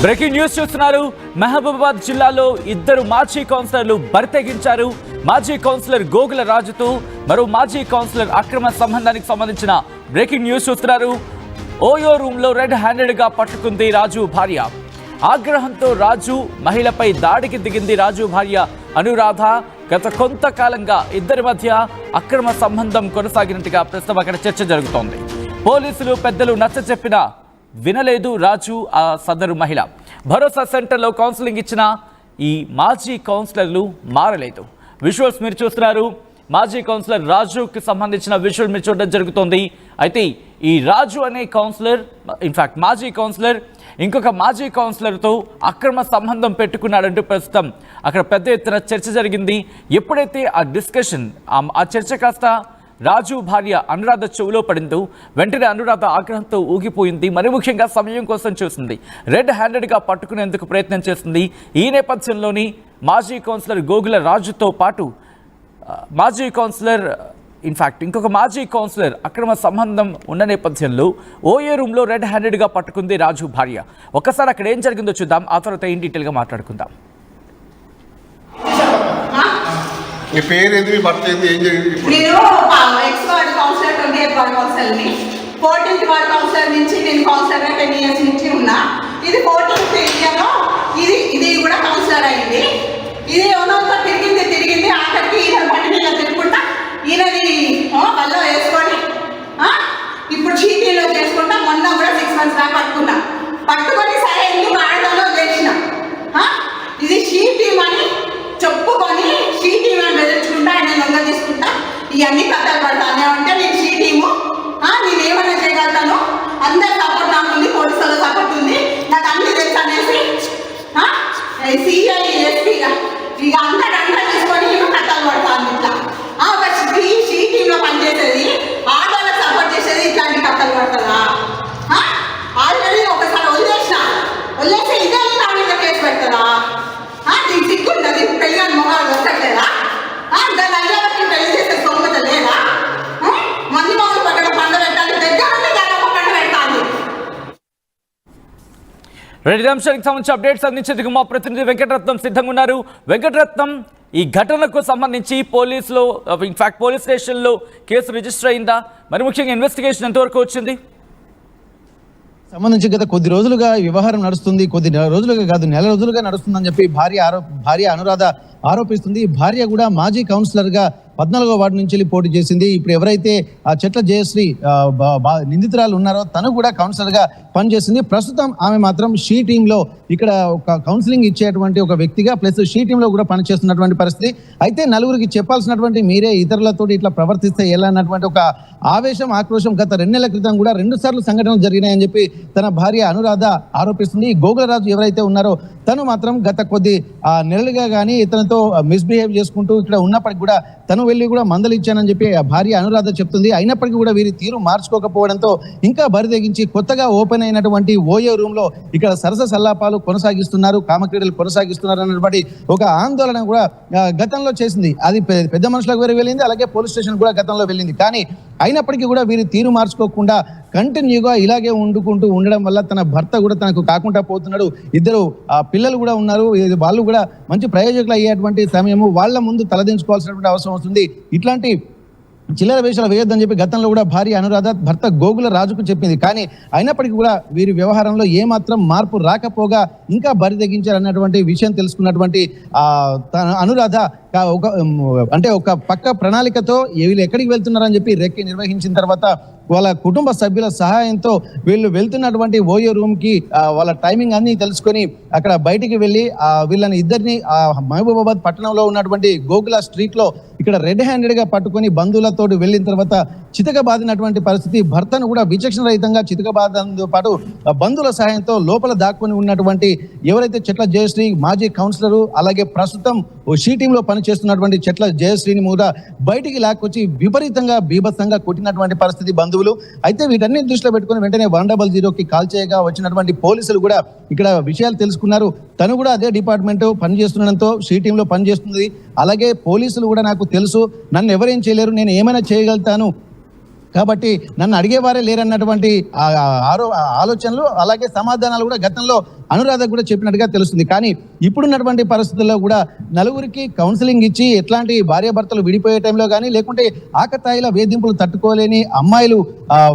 Breaking news చూస్తున్నారు. మహబూబాబాద్ జిల్లాలో ఇద్దరు మాజీ కౌన్సిలర్లు బరితెగించారు. మాజీ కౌన్సిలర్ గోగుల రాజుతో మరో మాజీ కౌన్సిలర్ అక్రమ సంబంధానికి సంబంధించిన బ్రేకింగ్ న్యూస్ చూస్తున్నారు. ఓయో రూమ్ లో రెడ్ హ్యాండెడ్ గా పట్టుకుంది రాజు భార్య. ఆగ్రహంతో రాజు మహిళపై దాడికి దిగింది. రాజు భార్య అనురాధ. గత కొంతకాలంగా ఇద్దరి మధ్య అక్రమ సంబంధం కొనసాగినట్టుగా ప్రస్తుతం అక్కడ చర్చ జరుగుతోంది. పోలీసులు పెద్దలు నచ్చ చెప్పినా వినలేదు రాజు ఆ సదరు మహిళ. భరోసా సెంటర్లో కౌన్సిలింగ్ ఇచ్చిన ఈ మాజీ కౌన్సిలర్లు మారలేదు. విజువల్స్ మీరు చూస్తున్నారు. మాజీ కౌన్సిలర్ రాజుకి సంబంధించిన విజువల్ మీరు చూడడం జరుగుతోంది. అయితే ఈ రాజు అనే కౌన్సిలర్ ఇన్ఫాక్ట్ మాజీ కౌన్సిలర్ ఇంకొక మాజీ కౌన్సిలర్తో అక్రమ సంబంధం పెట్టుకున్నాడంటూ ప్రస్తుతం అక్కడ పెద్ద ఎత్తున చర్చ జరిగింది. ఎప్పుడైతే ఆ డిస్కషన్ ఆ చర్చ కాస్త రాజు భార్య అనురాధ చెవులో పడిందో వెంటనే అనురాధ ఆగ్రహంతో ఊగిపోయింది. మరి ముఖ్యంగా సమయం కోసం చూసింది. రెడ్ హ్యాండెడ్గా పట్టుకునేందుకు ప్రయత్నం చేస్తుంది. ఈ నేపథ్యంలోని మాజీ కౌన్సిలర్ గోగుల రాజుతో పాటు మాజీ కౌన్సిలర్ ఇన్ఫాక్ట్ ఇంకొక మాజీ కౌన్సిలర్ అక్రమ సంబంధం ఉన్న నేపథ్యంలో ఓఏ రూమ్లో రెడ్ హ్యాండెడ్గా పట్టుకుంది రాజు భార్య. ఒక్కసారి అక్కడ ఏం జరిగిందో చూద్దాం. ఆ తర్వాత ఏం డీటెయిల్గా మాట్లాడుకుందాం. మీ పేరు ఏంది, మీ భర్త ఏంది, ఏం జరిగింది? నేను ex ward councillor 28th ward కౌన్సిలర్ని. 14th వార్డ్ కౌన్సిలర్ నుంచి నేను కౌన్సిలర్గా 10 years నుంచి ఉన్నా. ఇది 14th ఏరియాలో ఇది కూడా కౌన్సిలర్ అయింది. ఇది ఎవరితో తిరిగింది ఆఖరికి ఈయన బండి తిరుగుకుంటా ఈయనది వల్ల వేసుకొని ఇప్పుడు చీటీలో చేసుకుంటా. మొన్న కూడా 6 months దాకా పట్టుకొని సరే ఎందుకు ఆడదాలో చేసిన ఇది షీటీమ్ అని చెప్పుకొని షీటీమ్ అని బెదిరించుకుంటా ఆయన లొంగ తీసుకుంటా ఇవన్నీ కథలు పడతానే అంటే నేను షీటీము నేనేమన్నా చేయగలుగుతాను, అందరి సపోర్ట్ నాకు ఉంది, పోలీసుల సపోర్ట్ ఉంది, నాకు అన్ని తెలుసు అనేసి సిఐ ఎస్పీగా ఇక అందరు తీసుకొని నేను కథలు పడతాను. ఇట్లా ఒక షీటీంలో పనిచేసేది ఆడవాళ్ళకి సపోర్ట్ చేసేది ఇట్లాంటి కథలు పడుతుందా? ఆల్రెడీ ఒకసారి వదిలేసి ఇదే నా మీద కేసు పెడతారా? దీనికి సిగ్గుంటుంది. పెళ్ళి అని మొగాలు వస్తట్లేదా? దాని అయ్యాకి పెళ్లి చేసే సొమ్మత లేదా? మంది మొగలు పక్కన పండ పెట్టాలి, దగ్గర దాని పండ పెట్టాలి. రెడ్డి అంశానికి సంబంధించి అప్డేట్స్ అందించేందుకు మా ప్రతినిధి వెంకటరత్నం సిద్ధంగా ఉన్నారు. వెంకటరత్నం, ఈ ఘటనకు సంబంధించి పోలీసులో ఇన్ఫాక్ట్ పోలీస్ స్టేషన్లో కేసు రిజిస్టర్ అయిందా? మరి ముఖ్యంగా ఇన్వెస్టిగేషన్ ఎంతవరకు వచ్చింది? సంబంధించి గత కొద్ది రోజులుగా వ్యవహారం నడుస్తుంది. కొద్ది రోజులుగా కాదు, నెల రోజులుగా నడుస్తుందని చెప్పి భార్య అనురాధ ఆరోపిస్తుంది. భార్య కూడా మాజీ కౌన్సిలర్గా 14వ వార్డు నుంచి వెళ్ళి పోటీ చేసింది. ఇప్పుడు ఎవరైతే ఆ చెట్ల జయశ్రీ నిందితురాలు ఉన్నారో తను కూడా కౌన్సిలర్గా పనిచేసింది. ప్రస్తుతం ఆమె మాత్రం షీ టీంలో ఇక్కడ ఒక కౌన్సిలింగ్ ఇచ్చేటువంటి ఒక వ్యక్తిగా ప్లస్ షీ టీంలో కూడా పనిచేస్తున్నటువంటి పరిస్థితి. అయితే నలుగురికి చెప్పాల్సినటువంటి మీరే ఇతరులతో ఇట్లా ప్రవర్తిస్తే ఎలా అన్నటువంటి ఒక ఆవేశం ఆక్రోశం గత 2 నెలల క్రితం కూడా 2 సార్లు సంఘటనలు జరిగినాయని చెప్పి తన భార్య అనురాధ ఆరోపిస్తుంది. గోగులరాజు ఎవరైతే ఉన్నారో తను మాత్రం గత కొద్ది నెలలుగా కానీ ఇతనితో మిస్బిహేవ్ చేసుకుంటూ ఇక్కడ ఉన్నప్పటికీ కూడా తను వెళ్ళి కూడా మందలు ఇచ్చానని చెప్పి భార్య అనురాధ చెప్తుంది. అయినప్పటికీ కూడా వీరి తీరు మార్చుకోకపోవడంతో ఇంకా బరితెగించి కొత్తగా ఓపెన్ అయినటువంటి ఓయో రూమ్ లో ఇక్కడ సరస సల్లాపాలు కొనసాగిస్తున్నారు, కామక్రీడలు కొనసాగిస్తున్నారు అన్నటువంటి ఒక ఆందోళన కూడా గతంలో చేసింది. అది పెద్ద మనుషులకు వేరే వెళ్ళింది, అలాగే పోలీస్ స్టేషన్ కూడా గతంలో వెళ్ళింది. కానీ అయినప్పటికీ కూడా వీరి తీరు మార్చుకోకుండా కంటిన్యూగా ఇలాగే ఉండడం వల్ల తన భర్త కూడా తనకు కాకుండా పోతున్నాడు. ఇద్దరు పిల్లలు కూడా ఉన్నారు. వాళ్ళు కూడా మంచి ప్రయోజకులు అయ్యేటువంటి సమయము వాళ్ళ ముందు తలదించుకోవాల్సినటువంటి అవసరం వస్తుంది. ఇట్లాంటి చిల్లర వేషాలు వేయొద్దని చెప్పి గతంలో కూడా భార్య అనురాధ భర్త గోగుల రాజుకు చెప్పింది. కానీ అయినప్పటికీ కూడా వీరి వ్యవహారంలో ఏమాత్రం మార్పు రాకపోగా ఇంకా బరి తెగించారన్నటువంటి విషయం తెలుసుకున్నటువంటి అనురాధ ఒక పక్క ప్రణాళికతో వీళ్ళు ఎక్కడికి వెళ్తున్నారని చెప్పి రెక్కి నిర్వహించిన తర్వాత వాళ్ళ కుటుంబ సభ్యుల సహాయంతో వీళ్ళు వెళ్తున్నటువంటి ఓయో రూమ్కి వాళ్ళ టైమింగ్ అన్ని తెలుసుకొని అక్కడ బయటికి వెళ్ళి వీళ్ళని ఇద్దరిని మహబూబాబాద్ పట్టణంలో ఉన్నటువంటి గోకుల స్ట్రీట్లో ఇక్కడ రెడ్ హ్యాండెడ్గా పట్టుకొని బంధువులతో వెళ్ళిన తర్వాత చితకబాదినటువంటి పరిస్థితి. భర్తను కూడా విచక్షణ రహితంగా చితకబాదడంతో పాటు బంధువుల సహాయంతో లోపల దాక్కుని ఉన్నటువంటి ఎవరైతే చెట్ల జయశ్రీ మాజీ కౌన్సిలరు అలాగే ప్రస్తుతం షీ టీంలో పనిచేస్తున్నటువంటి చెట్ల జయశ్రీని కూడా బయటికి లాక్కొచ్చి విపరీతంగా బీభత్సంగా కొట్టినటువంటి పరిస్థితి బంధువులు. అయితే వీటన్ని దృష్టిలో పెట్టుకుని వెంటనే 100కి కాల్ చేయగా వచ్చినటువంటి పోలీసులు కూడా ఇక్కడ విషయాలు తెలుసుకున్నారు. తను కూడా అదే డిపార్ట్మెంట్ పనిచేస్తుండడంతో షీ టీంలో పనిచేస్తుంది. అలాగే పోలీసులు కూడా నాకు తెలుసు, నన్ను ఎవరేం చేయలేరు, నేను ఏమైనా చేయగలుగుతాను, కాబట్టి నన్ను అడిగేవారే లేరన్నటువంటి ఆలోచనలు అలాగే సమాధానాలు కూడా గతంలో అనురాధ కూడా చెప్పినట్టుగా తెలుస్తుంది. కానీ ఇప్పుడున్నటువంటి పరిస్థితుల్లో కూడా నలుగురికి కౌన్సిలింగ్ ఇచ్చి ఎట్లాంటి భార్యాభర్తలు విడిపోయే టైంలో కానీ లేకుంటే ఆకతాయిల వేధింపులు తట్టుకోలేని అమ్మాయిలు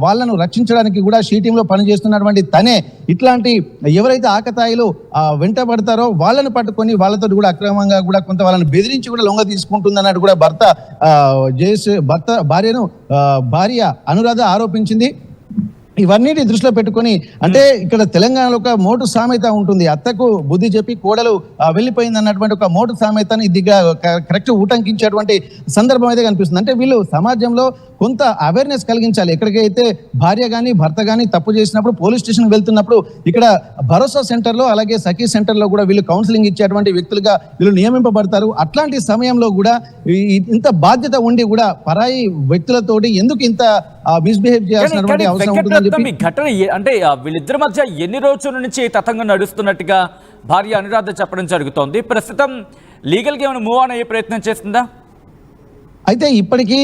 వాళ్ళను రక్షించడానికి కూడా షీ టీంలో పనిచేస్తున్నటువంటి తనే ఇట్లాంటి ఎవరైతే ఆకతాయిలు వెంటబడతారో వాళ్ళను పట్టుకొని వాళ్ళతో కూడా అక్రమంగా కూడా కొంత వాళ్ళని బెదిరించి కూడా లొంగ తీసుకుంటుందన్నట్టు కూడా భార్య అనురాధ ఆరోపించింది. ఇవన్నిటి దృష్టిలో పెట్టుకొని అంటే ఇక్కడ తెలంగాణలో ఒక మోటు సామెత ఉంటుంది, అత్తకు బుద్ధి చెప్పి కోడలు వెళ్ళిపోయింది అన్నటువంటి ఒక మోటు సామెతని దిగ్గా కరెక్ట్ ఉటంకించేటువంటి సందర్భం అయితే కనిపిస్తుంది. అంటే వీళ్ళు సమాజంలో కొంత అవేర్నెస్ కలిగించాలి. ఎక్కడికైతే భార్య కానీ భర్త కానీ తప్పు చేసినప్పుడు పోలీస్ స్టేషన్ వెళ్తున్నప్పుడు ఇక్కడ భరోసా సెంటర్లో అలాగే సఖీ సెంటర్లో కూడా వీళ్ళు కౌన్సిలింగ్ ఇచ్చేటువంటి వ్యక్తులుగా వీళ్ళు నియమింపబడతారు. అట్లాంటి సమయంలో కూడా ఇంత బాధ్యత ఉండి కూడా పరాయి వ్యక్తులతోటి ఎందుకు ఇంత మిస్బిహేవ్ చేయాల్సినటువంటి అవసరం ఉంటుందని చెప్పి ఘటన అంటే వీళ్ళిద్దరి మధ్య ఎన్ని రోజుల నుంచి తతంగం నడుస్తున్నట్టుగా భార్య అనురాధ చెప్పడం జరుగుతోంది. ప్రస్తుతం లీగల్ గా ఏమైనా మూవ్ ఆన్ అయ్యే ప్రయత్నం చేస్తుందా? అయితే ఇప్పటికీ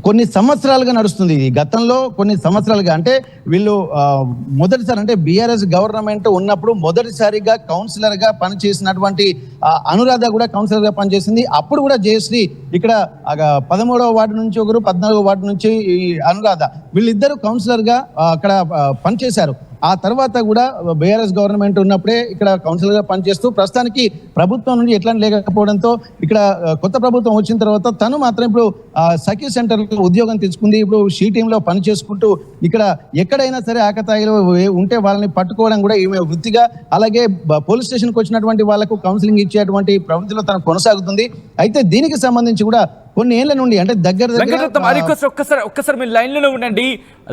కొన్ని సంవత్సరాలుగా నడుస్తుంది. గతంలో కొన్ని సంవత్సరాలుగా అంటే వీళ్ళు మొదటిసారి అంటే బీఆర్ఎస్ గవర్నమెంట్ ఉన్నప్పుడు మొదటిసారిగా కౌన్సిలర్ గా పనిచేసినటువంటి అనురాధ కూడా కౌన్సిలర్ గా పనిచేసింది. అప్పుడు కూడా జయశ్రీ ఇక్కడ 13వ వార్డు నుంచి ఒకరు, 14వ వార్డు నుంచి అనురాధ వీళ్ళిద్దరు కౌన్సిలర్ గా అక్కడ పనిచేశారు. ఆ తర్వాత కూడా బీఆర్ఎస్ గవర్నమెంట్ ఉన్నప్పుడే ఇక్కడ కౌన్సిలర్ గా పనిచేస్తూ ప్రస్తుతానికి ప్రభుత్వం నుండి ఎట్లా లేకపోవడంతో ఇక్కడ కొత్త ప్రభుత్వం వచ్చిన తర్వాత తను మాత్రం ఇప్పుడు సఖీ సెంటర్ ఉద్యోగం తెచ్చుకుంది. ఇప్పుడు షీ టీంలో పని చేసుకుంటూ ఇక్కడ ఎక్కడైనా సరే ఆకతాయిలు ఉంటే వాళ్ళని పట్టుకోవడం కూడా ఈమె వృత్తిగా, అలాగే పోలీస్ స్టేషన్కి వచ్చినటువంటి వాళ్ళకు కౌన్సిలింగ్ ఇచ్చేటువంటి ప్రవృత్తిలో తను కొనసాగుతుంది. అయితే దీనికి సంబంధించి కూడా కొన్ని ఏళ్ల నుండి అంటే ఒక్కసారి మీరు లైన్లోనే ఉండండి.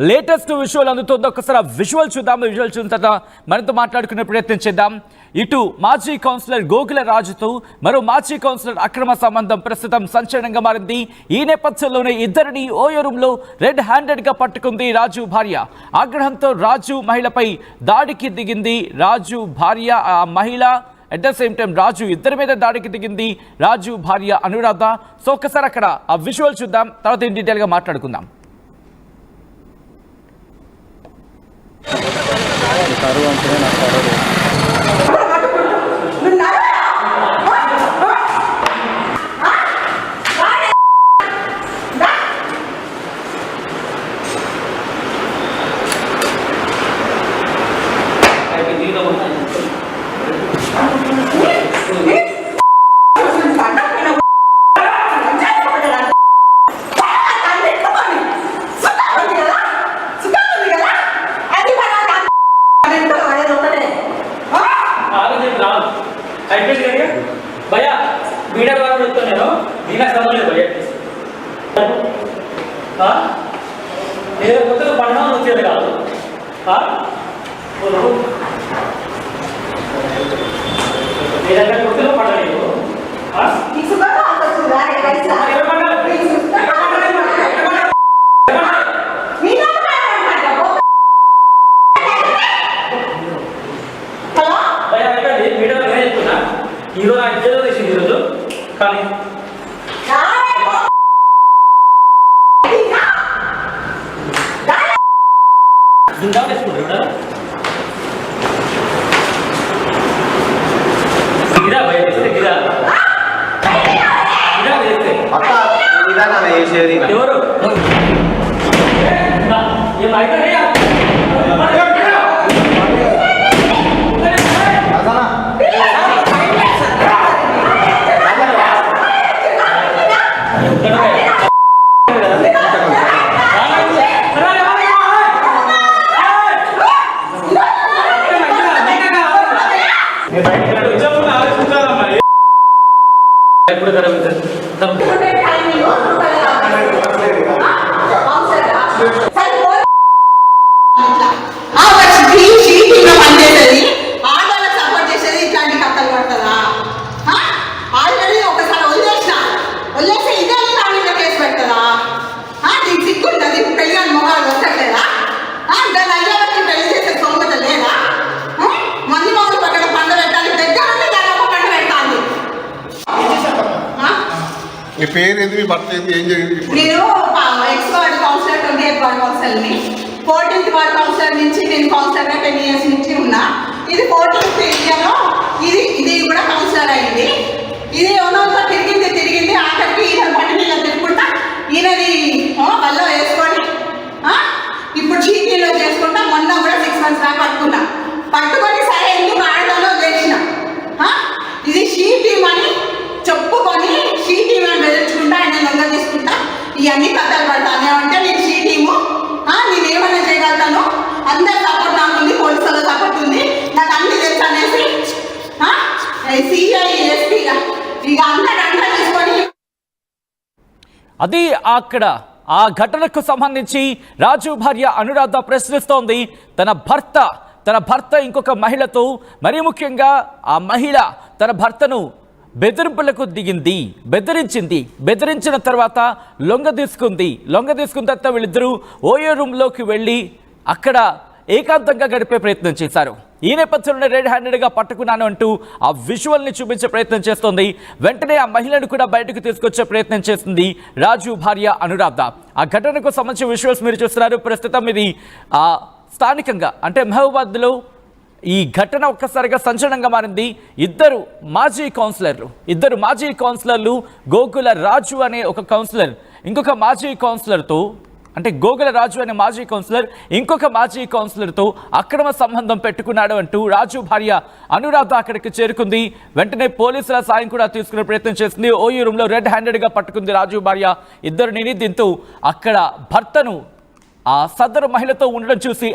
లేటెస్ట్ విజువల్ అందుతుంది, ఒక్కసారి ఆ విజువల్ చూద్దాం. విజువల్ చూసిన తర్వాత మనతో మాట్లాడుకునే ప్రయత్నం చేద్దాం. ఇటు మాజీ కౌన్సిలర్ గోకుల రాజుతో మరో మాజీ కౌన్సిలర్ అక్రమ సంబంధం ప్రస్తుతం సంచలనంగా మారింది. ఈ నేపథ్యంలోనే ఇద్దరిని ఓయో రూమ్ లో రెడ్ హ్యాండెడ్ గా పట్టుకుంది రాజు భార్య. ఆగ్రహంతో రాజు మహిళపై దాడికి దిగింది. రాజు భార్య ఆ మహిళ అట్ ద సేమ్ టైం రాజు ఇద్దరి మీద దాడికి దిగింది రాజు భార్య అనురాధ. సో ఒక్కసారి అక్కడ ఆ విజువల్ చూద్దాం, తర్వాత ఇన్ డీటెయిల్ గా మాట్లాడుకుందాం. भैया वीडियो तो నేను దీనికి సంబంధం భయ్యా నేను కొత్తగా పడడం వచ్చేది కాదు. నీ దగ్గర కొత్తగా పడలేదు. ఈరోజు నాకు ఇద్దరు వేసింది ఈరోజు కానీ ఇంకా వేసుకుంటారు గిరా బయట గిరా గిరా వేస్తే ఎవరు ఏమైతే మీ పేరు ఏంది, మీ భర్త ఏంది, ఏం జరిగింది? నేను ఎక్స్ వార్డ్ కౌన్సిలర్ 28 వార్డ్ కౌన్సిలర్ని 14th వార్డ్ కౌన్సిలర్ నుంచి నేను కౌన్సిలర్గా 10 years నుంచి ఉన్నా. ఇది 14th ఏరియాలో ఇది కూడా కౌన్సిలర్ అయింది. ఇది ఓనర్తో తిరిగింది ఆఖరికి ఈయన బండి మీద తిరుగుకుంటా ఈయనది వల్ల వేసుకొని ఇప్పుడు చీటీలో చేసుకుంటా. మొన్న కూడా 6 months దాకా పట్టుకొని సరే ఎందుకు ఆడదాలో చేసిన ఇది షీ టీమ్ అని చెప్పుకొని షీ టీమ్ అని బెదిరించుకుంటా ఆయన లొంగ తీసుకుంటా ఇవన్నీ కథలు పడతాను. ఏమంటే నేను షీ టీము నేనేమన్నా చేయగలుగుతాను, అందరి సపోర్ట్ నాకు ఉంది, పోలీసుల సపోర్ట్ ఉంది, నాకు అన్ని తెలుసు అనేసి సిఐ ఎస్పీ ఇక అంతా తీసుకొని అది అక్కడ ఆ ఘటనకు సంబంధించి రాజు భార్య అనురాధ ప్రశ్నిస్తోంది. తన భర్త ఇంకొక మహిళతో, మరీ ముఖ్యంగా ఆ మహిళ తన భర్తను బెదిరింపులకు దిగింది, బెదిరించిన తర్వాత లొంగ తీసుకున్న తర్వాత వీళ్ళిద్దరూ ఓయో రూమ్లోకి వెళ్ళి అక్కడ ఏకాంతంగా గడిపే ప్రయత్నం చేశారు. ఈ నేపథ్యంలో రెడ్ హ్యాండెడ్గా పట్టుకున్నాను అంటూ ఆ విజువల్ని చూపించే ప్రయత్నం చేస్తోంది. వెంటనే ఆ మహిళను కూడా బయటకు తీసుకొచ్చే ప్రయత్నం చేస్తుంది రాజు భార్య అనురాధ. ఆ ఘటనకు సంబంధించిన విజువల్స్ మీరు చూస్తున్నారు. ప్రస్తుతం ఇది స్థానికంగా అంటే మహబూబాబాద్లో ఈ ఘటన ఒక్కసారిగా సంచలనంగా మారింది. ఇద్దరు మాజీ కౌన్సిలర్లు గోకుల రాజు అనే ఒక కౌన్సిలర్ ఇంకొక మాజీ కౌన్సిలర్తో అంటే గోగుల రాజు అనే మాజీ కౌన్సిలర్ ఇంకొక మాజీ కౌన్సిలర్తో అక్రమ సంబంధం పెట్టుకున్నాడు అంటూ రాజు భార్య అనురాధ అక్కడికి చేరుకుంది. వెంటనే పోలీసుల సాయం కూడా తీసుకునే ప్రయత్నం చేసింది. ఓయూ రూమ్లో రెడ్ హ్యాండెడ్గా పట్టుకుంది రాజు భార్య ఇద్దరిని. దీంతో అక్కడ భర్తను ఆ సదరు మహిళతో ఉండడం చూసి